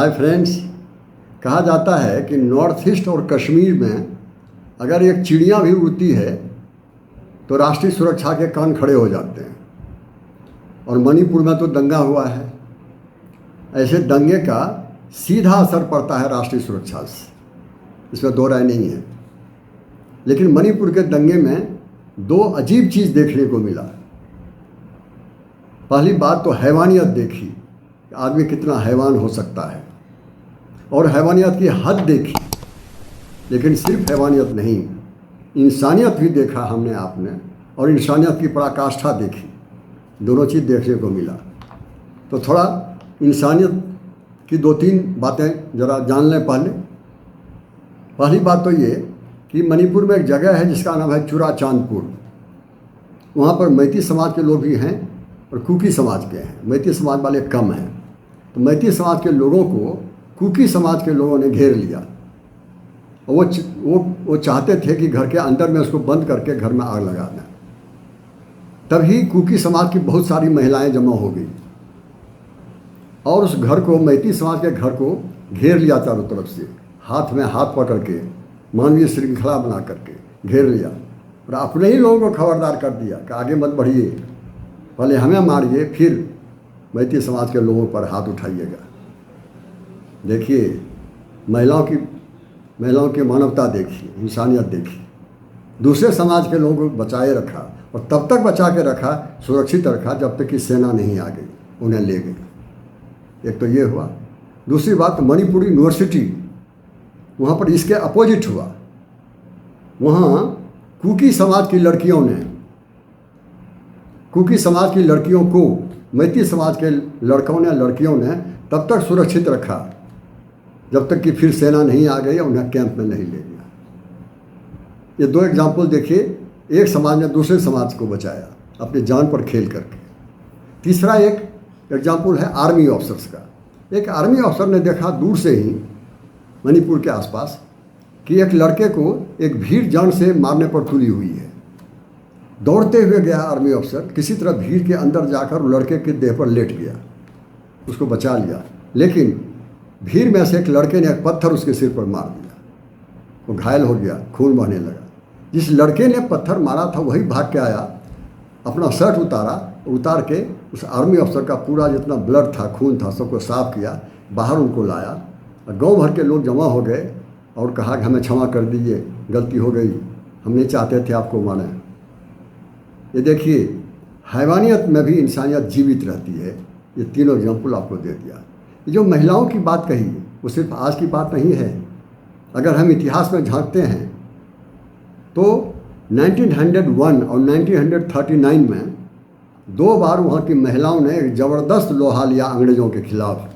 Hi friends. कहा जाता है कि नॉर्थ ईस्ट और कश्मीर में अगर एक चिड़िया भी उड़ती है तो राष्ट्रीय सुरक्षा के कान खड़े हो जाते हैं। और मणिपुर में तो दंगा हुआ है, ऐसे दंगे का सीधा असर पड़ता है राष्ट्रीय सुरक्षा से, इसमें दो राय नहीं है। लेकिन मणिपुर के दंगे में दो अजीब चीज़ देखने को मिला। पहली बात तो हैवानियत देखी, आदमी कितना हैवान हो सकता है, और हैवानियत की हद देखी। लेकिन सिर्फ हैवानियत नहीं, इंसानियत भी देखा हमने आपने, और इंसानियत की पराकाष्ठा देखी। दोनों चीज़ देखने को मिला। तो थोड़ा इंसानियत की दो तीन बातें ज़रा जान लें। पहली बात तो ये कि मणिपुर में एक जगह है जिसका नाम है चुराचांदपुर। वहाँ पर मैती समाज के लोग भी हैं और कुकी समाज के हैं। मैती समाज वाले कम हैं। तो मैती समाज के लोगों को कुकी समाज के लोगों ने घेर लिया। और वो चाहते थे कि घर के अंदर में उसको बंद करके घर में आग लगा दें। तभी कुकी समाज की बहुत सारी महिलाएं जमा हो गई और उस घर को, मैती समाज के घर को घेर लिया चारों तरफ से, हाथ में हाथ पकड़ के मानवीय श्रृंखला बना करके घेर लिया और अपने ही लोगों को खबरदार कर दिया कि आगे मत बढ़िए, पहले हमें मारिए, फिर मैती समाज के लोगों पर हाथ उठाइएगा। देखिए, महिलाओं की मानवता देखी, इंसानियत देखी। दूसरे समाज के लोगों को बचाए रखा, और तब तक बचा के रखा, सुरक्षित रखा जब तक कि सेना नहीं आ गई, उन्हें ले गई। एक तो ये हुआ। दूसरी बात, मणिपुर यूनिवर्सिटी, वहाँ पर इसके अपोजिट हुआ। वहाँ कुकी समाज की लड़कियों को मैती समाज के लड़कियों ने तब तक सुरक्षित रखा जब तक कि फिर सेना नहीं आ गई, उन्हें कैंप में नहीं ले गया। ये दो एग्जाम्पल देखिए, एक समाज ने दूसरे समाज को बचाया अपनी जान पर खेल करके। तीसरा एक एग्जाम्पल है आर्मी ऑफिसर्स का। एक आर्मी अफसर ने देखा दूर से ही मणिपुर के आसपास कि एक लड़के को एक भीड़ जान से मारने पर तुली हुई है। दौड़ते हुए गया आर्मी अफसर, किसी तरह भीड़ के अंदर जाकर लड़के के देह पर लेट गया, उसको बचा लिया। लेकिन भीड़ में से एक लड़के ने एक पत्थर उसके सिर पर मार दिया, वो घायल हो गया, खून बहने लगा। जिस लड़के ने पत्थर मारा था वही भाग के आया, अपना शर्ट उतार के उस आर्मी अफसर का पूरा जितना ब्लड था, खून था, सबको साफ किया, बाहर उनको लाया। गांव भर के लोग जमा हो गए और कहा कि हमें क्षमा कर दीजिए, गलती हो गई, हम नहीं चाहते थे आपको मारें। ये देखिए, हैवानियत में भी इंसानियत जीवित रहती है। ये तीनों एग्जाम्पल आपको दे दिया। ये जो महिलाओं की बात कही, वो सिर्फ आज की बात नहीं है। अगर हम इतिहास में झांकते हैं तो 1901 और 1939 में दो बार वहाँ की महिलाओं ने एक ज़बरदस्त लोहा लिया अंग्रेज़ों के खिलाफ।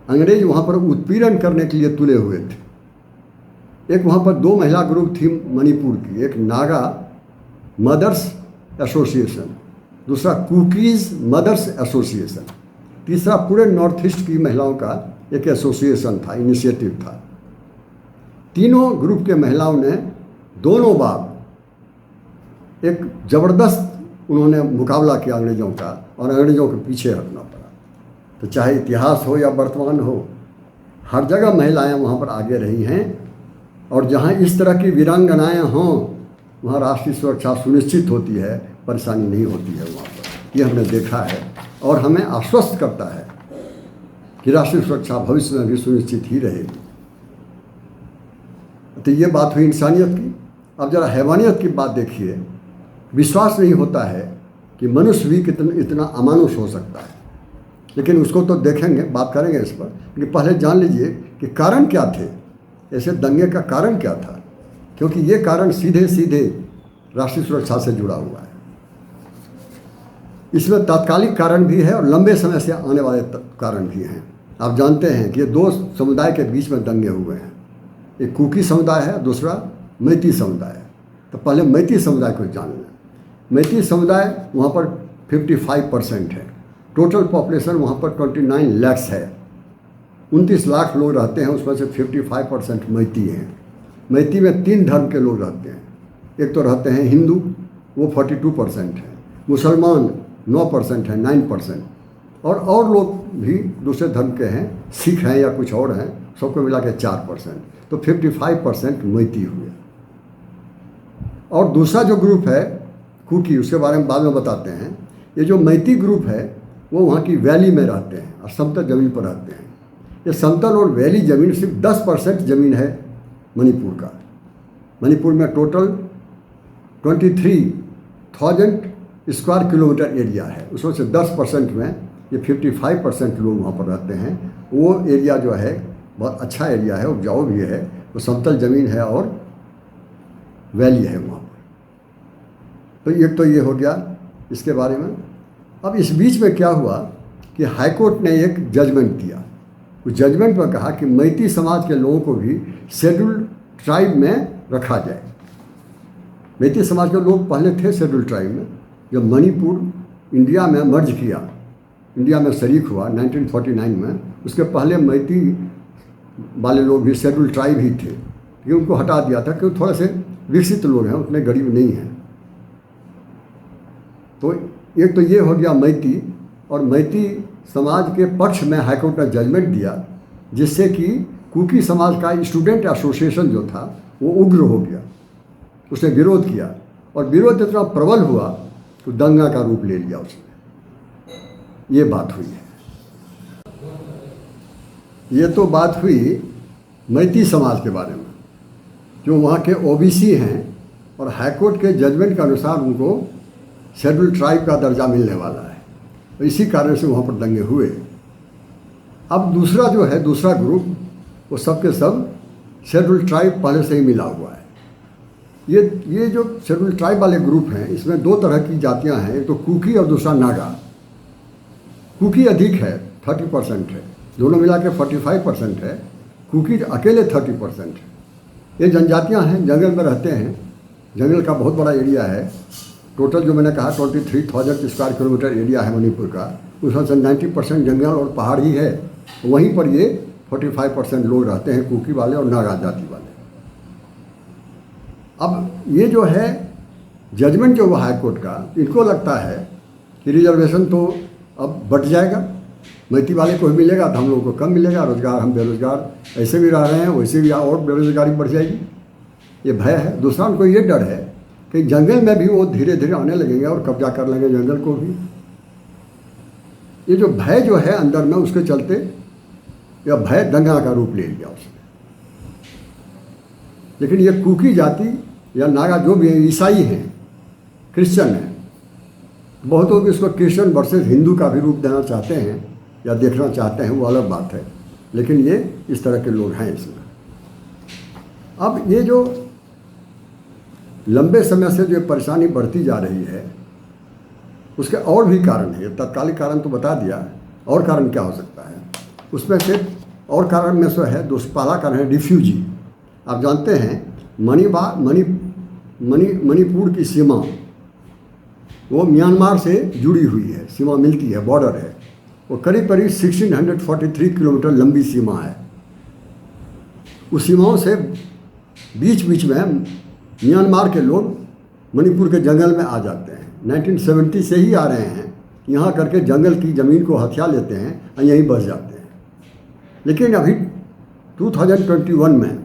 अंग्रेज वहाँ पर उत्पीड़न करने के लिए तुले हुए थे। एक वहाँ पर दो महिला ग्रुप थी मणिपुर की, एक नागा मदर्स एसोसिएशन, दूसरा कुकीज़ मदर्स एसोसिएशन, तीसरा पूरे नॉर्थ ईस्ट की महिलाओं का एक एसोसिएशन था, इनिशिएटिव था। तीनों ग्रुप के महिलाओं ने दोनों बार एक ज़बरदस्त उन्होंने मुकाबला किया अंग्रेज़ों का, और अंग्रेज़ों के पीछे हटना पड़ा। तो चाहे इतिहास हो या वर्तमान हो, हर जगह महिलाएं वहाँ पर आगे रही हैं। और जहाँ इस तरह की वीरांगनाएं हों, वहाँ राष्ट्रीय सुरक्षा सुनिश्चित होती है, परेशानी नहीं होती है वहाँ पर। ये हमने देखा है और हमें आश्वस्त करता है कि राष्ट्रीय सुरक्षा भविष्य में भी सुनिश्चित ही रहेगी। तो ये बात हुई इंसानियत की। अब जरा हैवानियत की बात देखिए। विश्वास नहीं होता है कि मनुष्य भी इतना अमानुष हो सकता है, लेकिन उसको तो देखेंगे, बात करेंगे इस पर। लेकिन पहले जान लीजिए कि कारण क्या थे, ऐसे दंगे का कारण क्या था, क्योंकि ये कारण सीधे सीधे राष्ट्रीय सुरक्षा से जुड़ा हुआ है। इसमें तात्कालिक कारण भी है और लंबे समय से आने वाले कारण भी हैं। आप जानते हैं कि ये दो समुदाय के बीच में दंगे हुए हैं, एक कुकी समुदाय है, दूसरा मैती समुदाय है। तो पहले मैती समुदाय को जान लें। मैती समुदाय वहाँ पर 55% है। टोटल पॉपुलेशन वहाँ पर 29 लाख है। 29 लाख लोग रहते हैं, उसमें से 55% मैती हैं। मैती में 3 धर्म के लोग रहते हैं। एक तो रहते हैं हिंदू, वो 42% है, मुसलमान 9% है, 9%, और लोग भी दूसरे धर्म के हैं, सिख हैं या कुछ और हैं, सबको मिला के 4%, तो 55% मैती हुए। और दूसरा जो ग्रुप है कुकी, उसके बारे में बाद में बताते हैं। ये जो मैती ग्रुप है वो वहाँ की वैली में रहते हैं और समतल ज़मीन पर रहते हैं। ये समतल और वैली ज़मीन सिर्फ 10% ज़मीन है मणिपुर का। मणिपुर में टोटल 23,000 स्क्वायर किलोमीटर एरिया है, उसमें से 10% में ये 55% लोग वहाँ पर रहते हैं। वो एरिया जो है बहुत अच्छा एरिया है, उपजाऊ भी है, वो समतल ज़मीन है और वैली है वहाँ पर। तो एक तो ये हो गया इसके बारे में। अब इस बीच में क्या हुआ कि हाईकोर्ट ने एक जजमेंट दिया। उस जजमेंट में कहा कि मैती समाज के लोगों को भी शेड्यूल्ड ट्राइब में रखा जाए। मैती समाज के लोग पहले थे शेड्यूल्ड ट्राइब में। जब मणिपुर इंडिया में मर्ज किया, इंडिया में शरीक हुआ 1949 में, उसके पहले मैती वाले लोग भी शेड्यूल्ड ट्राइब ही थे, लेकिन उनको हटा दिया था क्योंकि थोड़े से विकसित लोग हैं, उतने गरीब नहीं हैं। तो एक तो ये हो गया मैती, और मैती समाज के पक्ष में हाईकोर्ट ने जजमेंट दिया, जिससे कि कुकी समाज का स्टूडेंट एसोसिएशन जो था वो उग्र हो गया, उसने विरोध किया, और विरोध इतना प्रबल हुआ तो दंगा का रूप ले लिया उसने। ये बात हुई है। ये तो बात हुई मैती समाज के बारे में, जो वहाँ के ओबीसी हैं और हाईकोर्ट के जजमेंट के अनुसार उनको शेड्यूल ट्राइब का दर्जा मिलने वाला है, तो इसी कारण से वहाँ पर दंगे हुए। अब दूसरा जो है, दूसरा ग्रुप, वो सब के सब शेड्यूल ट्राइब पहले से ही मिला हुआ है। ये जो शेड्यूल ट्राइब वाले ग्रुप हैं, इसमें दो तरह की जातियाँ हैं, एक तो कुकी और दूसरा नागा। कुकी अधिक है, 30% है, दोनों मिला के 45% है, कुकी अकेले 30% है। ये जनजातियाँ हैं, जंगल में रहते हैं, जंगल का बहुत बड़ा एरिया है। टोटल जो मैंने कहा 23,000 स्क्वायर किलोमीटर एरिया है मणिपुर का, उसमें से 90% जंगल और पहाड़ ही है। वहीं पर ये 45% लोग रहते हैं, कुकी वाले और नागा जाति वाले। अब ये जो है जजमेंट जो हुआ हाई कोर्ट का, इनको लगता है कि रिजर्वेशन तो अब बढ़ जाएगा, मैती वाले को भी मिलेगा तो हम लोगों को कम मिलेगा, रोजगार, हम बेरोजगार ऐसे भी रह रहे हैं, वैसे भी और बेरोजगारी बढ़ जाएगी, ये भय है। दूसरा उनको ये डर है कि जंगल में भी वो धीरे धीरे आने लगेंगे और कब्जा कर लेंगे जंगल को भी। ये जो भय जो है अंदर में, उसके चलते यह भय दंगा का रूप ले लिया उसने। लेकिन ये कुकी जाति या नागा जो भी ईसाई हैं, क्रिश्चियन हैं, बहुत लोग इसको क्रिश्चियन वर्सेस हिंदू का भी रूप देना चाहते हैं या देखना चाहते हैं, वो अलग बात है, लेकिन ये इस तरह के लोग हैं इसमें। अब ये जो लंबे समय से जो परेशानी बढ़ती जा रही है, उसके और भी कारण है। तत्कालिक कारण तो बता दिया, और कारण क्या हो सकता है उसमें से? और कारण में से है, पहला कारण है रिफ्यूजी। आप जानते हैं मणिपुर की सीमा वो म्यांमार से जुड़ी हुई है, सीमा मिलती है, बॉर्डर है, वो करीब करीब 1643 किलोमीटर लंबी सीमा है। उस सीमाओं से बीच बीच में म्यांमार के लोग मणिपुर के जंगल में आ जाते हैं। 1970 से ही आ रहे हैं, यहाँ करके जंगल की ज़मीन को हथिया लेते हैं और यहीं बस जाते हैं। लेकिन अभी 2021 में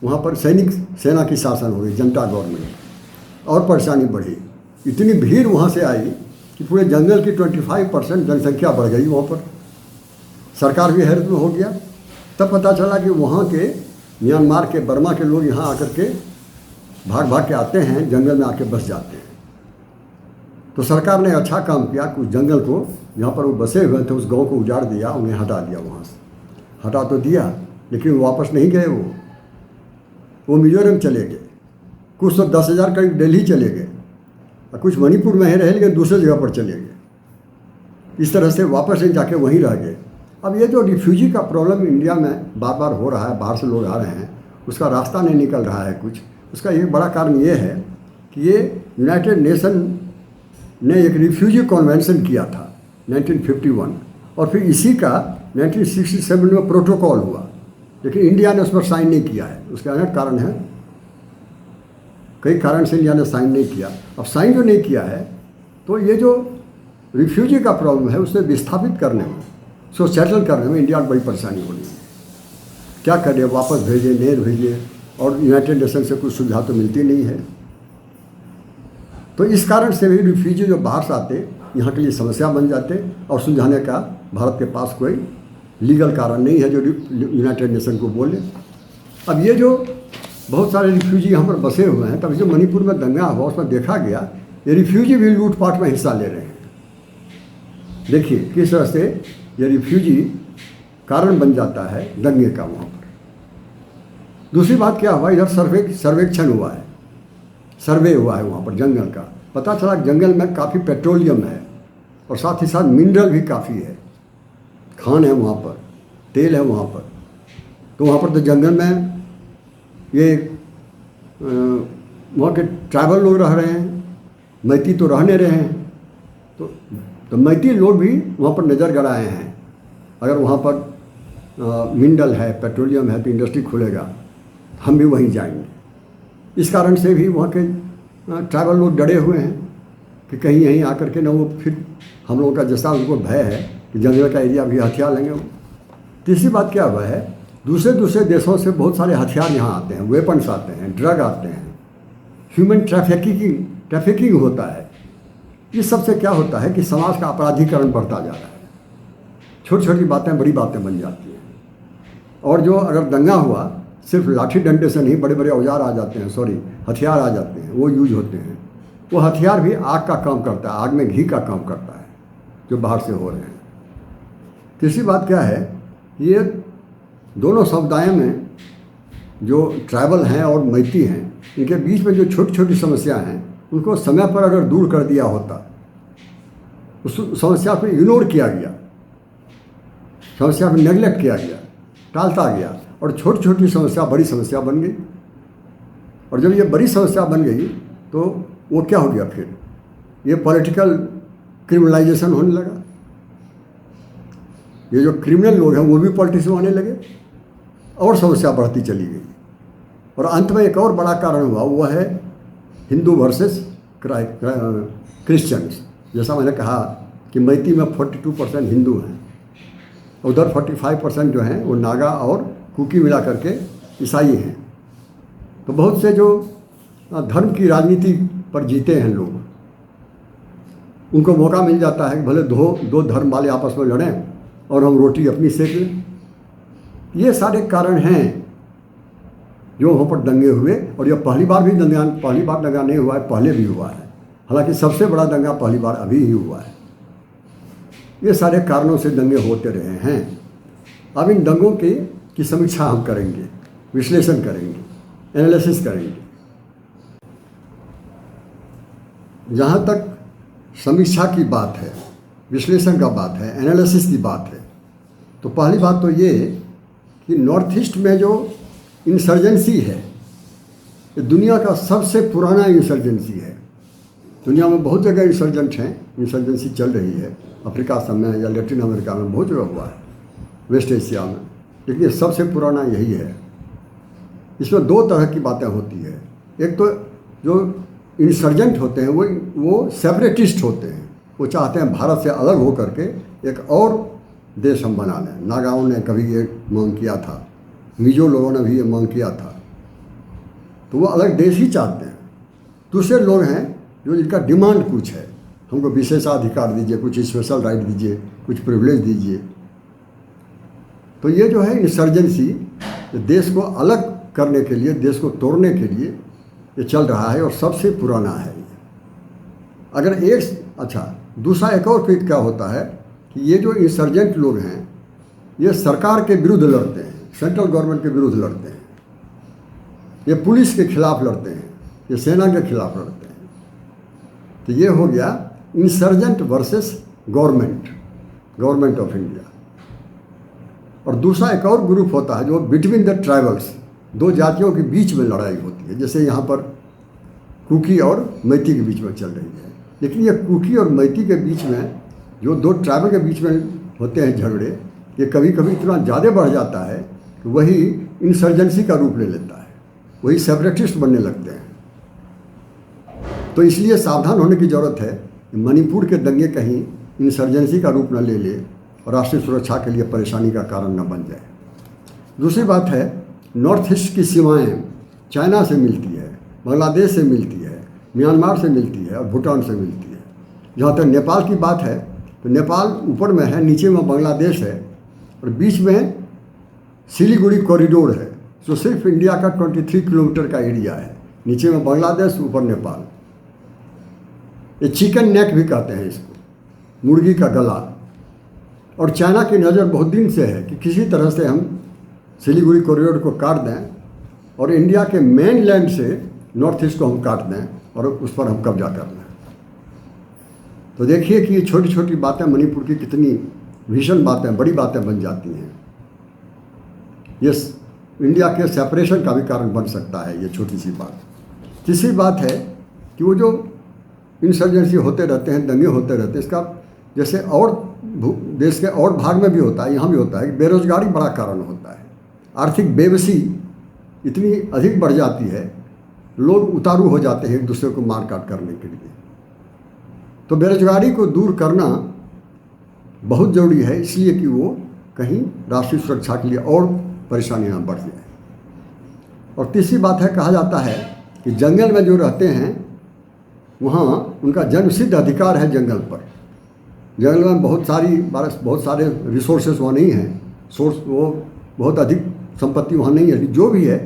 वहाँ पर सैनिक सेना की शासन हो गई, जनता गवर्नमेंट, और परेशानी बढ़ी। इतनी भीड़ वहाँ से आई कि पूरे जंगल की 25% जनसंख्या बढ़ गई वहाँ पर। सरकार भी हैरत में हो गया। तब पता चला कि वहाँ के म्यांमार के, बर्मा के लोग यहाँ आकर के भाग भाग के आते हैं, जंगल में आके बस जाते हैं। तो सरकार ने अच्छा काम किया कि उस जंगल को, जहाँ पर वो बसे हुए थे, उस गांव को उजाड़ दिया, उन्हें हटा दिया वहाँ से। हटा तो दिया, लेकिन वो वापस नहीं गए। वो मिजोरम चले गए, कुछ तो 10,000 करीब दिल्ली चले गए, और कुछ मणिपुर में ही रहे, लेकिन दूसरे जगह पर चले गए। इस तरह से वापस नहीं जाके वहीं रह गए। अब ये जो रिफ्यूजी का प्रॉब्लम इंडिया में बार बार हो रहा है, बाहर से लोग आ रहे हैं, उसका रास्ता नहीं निकल रहा है कुछ। उसका एक बड़ा कारण ये है कि ये यूनाइटेड नेशन ने एक रिफ्यूजी कन्वेंशन किया था 1951, और फिर इसी का 1967 में प्रोटोकॉल हुआ, लेकिन इंडिया ने उस पर साइन नहीं किया है। उसके अनेक कारण है, कई कारण से इंडिया ने साइन नहीं किया। अब साइन जो नहीं किया है, तो ये जो रिफ्यूजी का प्रॉब्लम है, उसे विस्थापित करने में, उसको सेटल करने में इंडिया को बड़ी परेशानी हो रही है। क्या करें, वापस भेजें, नहीं भेजें, और यूनाइटेड नेशन से कुछ सुविधा तो मिलती नहीं है। तो इस कारण से भी रिफ्यूजी जो बाहर से आते यहाँ के लिए समस्या बन जाते, और सुलझाने का भारत के पास कोई लीगल कारण नहीं है जो यूनाइटेड नेशन को बोले। अब ये जो बहुत सारे रिफ्यूजी यहाँ पर बसे हुए हैं, तब जो मणिपुर में दंगा हुआ उसमें देखा गया ये रिफ्यूजी भी लूटपाट में हिस्सा ले रहे हैं। देखिए किस तरह से ये रिफ्यूजी कारण बन जाता है दंगे का वहाँ पर। दूसरी बात क्या हुआ, इधर सर्वेक्षण हुआ है, सर्वे हुआ है वहाँ पर जंगल का। पता चला जंगल में काफ़ी पेट्रोलियम है और साथ ही साथ मिनरल भी काफ़ी है, खान है वहाँ पर, तेल है वहाँ पर। तो वहाँ पर तो जंगल में ये वहाँ के ट्राइबल लोग रह रहे हैं, मैती तो रह नहीं रहे हैं। तो मैती लोग भी वहाँ पर नज़र गड़ाए हैं, अगर वहाँ पर मिनरल है, पेट्रोलियम है तो इंडस्ट्री खुलेगा, हम भी वहीं जाएंगे। इस कारण से भी वहाँ के ट्राइबल लोग डरे हुए हैं कि कहीं यहीं आकर के ना वो फिर हम लोगों का जैसा उनको भय है कि जंगल का एरिया भी हथियार लेंगे वो। तीसरी बात क्या हुआ है, दूसरे देशों से बहुत सारे हथियार यहाँ आते हैं, वेपन्स आते हैं, ड्रग आते हैं, ह्यूमन ट्रैफिकिंग होता है। इस सब से क्या होता है कि समाज का अपराधीकरण बढ़ता जा रहा है, छोटी छोटी बातें बड़ी बातें बन जाती हैं। और जो अगर दंगा हुआ सिर्फ लाठी डंडे से नहीं, बड़े बड़े औजार आ जाते हैं, हथियार आ जाते हैं, वो यूज होते हैं। वो हथियार भी आग का काम करता है, आग में घी का काम करता है जो बाहर से हो रहे हैं। तीसरी बात क्या है, ये दोनों समुदायों में जो ट्राइबल हैं और मैती हैं, इनके बीच में जो छोटी छोटी समस्या हैं उनको समय पर अगर दूर कर दिया होता, उस समस्या को इग्नोर किया गया, समस्या को नेगलेक्ट किया गया, टालता गया, और छोटी छोटी समस्या बड़ी समस्या बन गई। और जब ये बड़ी समस्या बन गई तो वो क्या हो गया, फिर ये पॉलिटिकल क्रिमिनलाइजेशन होने लगा। ये जो क्रिमिनल लोग हैं वो भी पॉलिटिशियन होने लगे और समस्या बढ़ती चली गई। और अंत में एक और बड़ा कारण हुआ, वो है हिंदू वर्सेस क्रिश्चियंस। जैसा मैंने कहा कि मैती में 42% हिंदू हैं, उधर 45% जो हैं वो नागा और कुकी मिला करके ईसाई हैं। तो बहुत से जो धर्म की राजनीति पर जीते हैं लोग, उनको मौका मिल जाता है कि भले दो धर्म वाले आपस में लड़ें और हम रोटी अपनी सेक लें। ये सारे कारण हैं जो वहाँ पर दंगे हुए। और यह पहली बार दंगा नहीं हुआ है, पहले भी हुआ है। हालांकि सबसे बड़ा दंगा पहली बार अभी ही हुआ है। ये सारे कारणों से दंगे होते रहे हैं। अब इन दंगों की समीक्षा हम करेंगे, विश्लेषण करेंगे, एनालिसिस करेंगे। जहाँ तक समीक्षा की बात है, विश्लेषण का बात है, एनालिसिस की बात है, तो पहली बात तो ये कि नॉर्थ ईस्ट में जो इंसर्जेंसी है, ये दुनिया का सबसे पुराना इंसर्जेंसी है। दुनिया में बहुत जगह इंसर्जेंसी चल रही है, अफ्रीका सब में या लैटिन अमेरिका में बहुत जगह हुआ है, वेस्ट एशिया में, लेकिन सबसे पुराना यही है। इसमें दो तरह की बातें होती है। एक तो जो इंसर्जेंट होते हैं वो सेपरेटिस्ट होते हैं, वो चाहते हैं भारत से अलग हो करके एक और देश हम बना लें। नागाओं ने कभी ये मांग किया था, मिजो लोगों ने भी ये मांग किया था, तो वो अलग देश ही चाहते हैं। दूसरे लोग हैं जो जिनका डिमांड कुछ है, हमको विशेषाधिकार दीजिए, कुछ स्पेशल राइट दीजिए, कुछ प्रिविलेज दीजिए। तो ये जो है इंसर्जेंसी, देश को अलग करने के लिए, देश को तोड़ने के लिए ये चल रहा है और सबसे पुराना है ये। अगर दूसरा एक और फिर क्या होता है कि ये जो इंसर्जेंट लोग हैं ये सरकार के विरुद्ध लड़ते हैं, सेंट्रल गवर्नमेंट के विरुद्ध लड़ते हैं, ये पुलिस के खिलाफ लड़ते हैं, ये सेना के खिलाफ लड़ते हैं। तो ये हो गया insurgent versus government of India. और दूसरा एक और ग्रुप होता है जो बिटवीन द ट्राइबल्स, दो जातियों के बीच में लड़ाई होती है, जैसे यहाँ पर कुकी और मैती के बीच में चल रही है। लेकिन ये कुकी और मैती के बीच में, जो दो ट्राइबल के बीच में होते हैं झगड़े, ये कभी कभी इतना ज़्यादा बढ़ जाता है कि वही इंसर्जेंसी का रूप ले लेता है, वही सेपरेटिस्ट बनने लगते हैं। तो इसलिए सावधान होने की ज़रूरत है कि मणिपुर के दंगे कहीं इंसर्जेंसी का रूप न ले ले और राष्ट्रीय सुरक्षा के लिए परेशानी का कारण न बन जाए। दूसरी बात है, नॉर्थ ईस्ट की सीमाएं चाइना से मिलती है, बांग्लादेश से मिलती है, म्यांमार से मिलती है और भूटान से मिलती है। जहाँ तक नेपाल की बात है तो नेपाल ऊपर में है, नीचे में बांग्लादेश है और बीच में सिलीगुड़ी कॉरिडोर है जो सिर्फ इंडिया का 23 किलोमीटर का एरिया है। नीचे में बांग्लादेश, ऊपर नेपाल। ये चिकन नेक भी कहते हैं इसको, मुर्गी का गला। और चाइना की नज़र बहुत दिन से है कि किसी तरह से हम सिलीगुड़ी कॉरिडोर को काट दें और इंडिया के मेन लैंड से नॉर्थ ईस्ट को हम काट दें और उस पर हम कब्जा कर लें। तो देखिए कि ये छोटी छोटी बातें मणिपुर की कितनी भीषण बातें, बड़ी बातें बन जाती हैं। ये इंडिया के सेपरेशन का भी कारण बन सकता है ये छोटी सी बात। तीसरी बात है कि वो जो इंसर्जेंसी होते रहते हैं, दंगे होते रहते हैं, इसका जैसे और देश के और भाग में भी होता है, यहाँ भी होता है कि बेरोजगारी बड़ा कारण होता है। आर्थिक बेबसी इतनी अधिक बढ़ जाती है, लोग उतारू हो जाते हैं एक दूसरे को मार काट करने के लिए। तो बेरोजगारी को दूर करना बहुत ज़रूरी है, इसलिए कि वो कहीं राष्ट्रीय सुरक्षा के लिए और परेशानी ना बढ़ जाए। और तीसरी बात है, कहा जाता है कि जंगल में जो रहते हैं वहाँ उनका जन्मसिद्ध अधिकार है जंगल पर। जंगल में बहुत सारे रिसोर्सेज वहाँ नहीं हैं, वो बहुत अधिक संपत्ति वहाँ नहीं है। जो भी है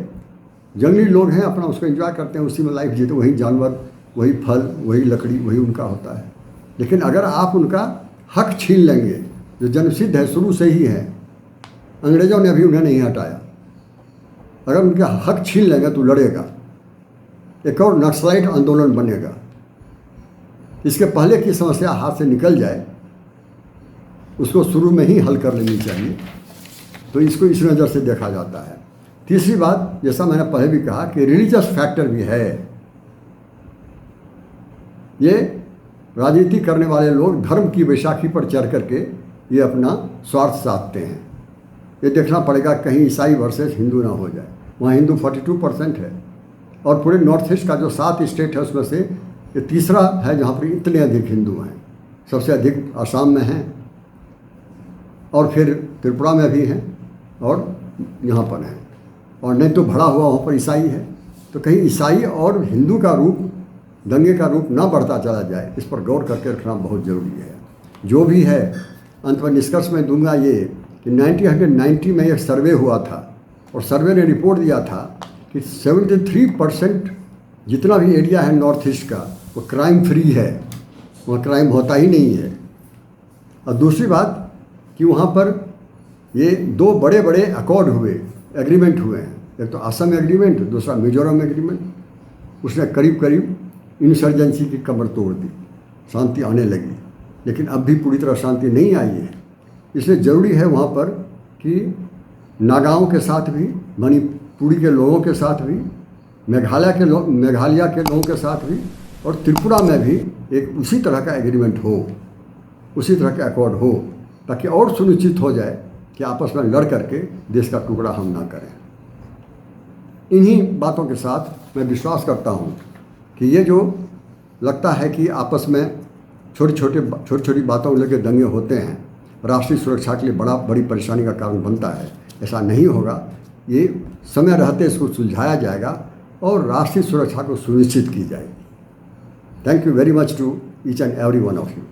जंगली लोग हैं, अपना उसको एंजॉय करते हैं, उसी में लाइफ जीते, वही जानवर, वही फल, वही लकड़ी, वही उनका होता है। लेकिन अगर आप उनका हक छीन लेंगे जो जन्मसिद्ध है, शुरू से ही है, अंग्रेज़ों ने अभी उन्हें नहीं हटाया, अगर उनका हक छीन लेंगे तो लड़ेगा, एक और नक्सलाइट आंदोलन बनेगा। इसके पहले की समस्या हाथ से निकल जाए, उसको शुरू में ही हल कर लेनी चाहिए। तो इसको इस नज़र से देखा जाता है। तीसरी बात, जैसा मैंने पहले भी कहा कि रिलीजियस फैक्टर भी है। ये राजनीति करने वाले लोग धर्म की बैसाखी पर चढ़ करके ये अपना स्वार्थ साधते हैं। ये देखना पड़ेगा कहीं ईसाई वर्सेस हिंदू ना हो जाए। वहाँ हिंदू 42% है और पूरे नॉर्थ ईस्ट का जो 7 स्टेट है उसमें से ये तीसरा है जहाँ पर इतने अधिक हिंदू हैं। सबसे अधिक आसाम में हैं और फिर त्रिपुरा में भी हैं और यहाँ पर हैं, और नहीं तो भरा हुआ वहाँ पर ईसाई है। तो कहीं ईसाई और हिंदू का रूप, दंगे का रूप ना बढ़ता चला जाए, इस पर गौर करके रखना बहुत ज़रूरी है। जो भी है, अंत में निष्कर्ष में दूंगा ये कि 1990 में एक सर्वे हुआ था और सर्वे ने रिपोर्ट दिया था कि 73% जितना भी एरिया है नॉर्थ ईस्ट का वो क्राइम फ्री है, वहाँ क्राइम होता ही नहीं है। और दूसरी बात कि वहाँ पर ये 2 बड़े बड़े अकॉर्ड हुए, एग्रीमेंट हुए हैं। एक तो असम एग्रीमेंट, दूसरा मिजोरम एग्रीमेंट। उसने करीब करीब इंसर्जेंसी की कमर तोड़ दी, शांति आने लगी। लेकिन अब भी पूरी तरह शांति नहीं आई है। इसलिए ज़रूरी है वहाँ पर कि नागाओं के साथ भी, मणिपुरी के लोगों के साथ भी, मेघालय के लोगों के साथ भी और त्रिपुरा में भी एक उसी तरह का एग्रीमेंट हो, उसी तरह का अकॉर्ड हो, ताकि और सुनिश्चित हो जाए कि आपस में लड़ करके देश का टुकड़ा हम ना करें। इन्हीं बातों के साथ मैं विश्वास करता हूँ कि ये जो लगता है कि आपस में छोटी छोटी बातों को लेकर दंगे होते हैं, राष्ट्रीय सुरक्षा के लिए बड़ी परेशानी का कारण बनता है, ऐसा नहीं होगा। ये समय रहते इसको सुलझाया जाएगा और राष्ट्रीय सुरक्षा को सुनिश्चित की जाएगी। Thank you very much to each and every one of you.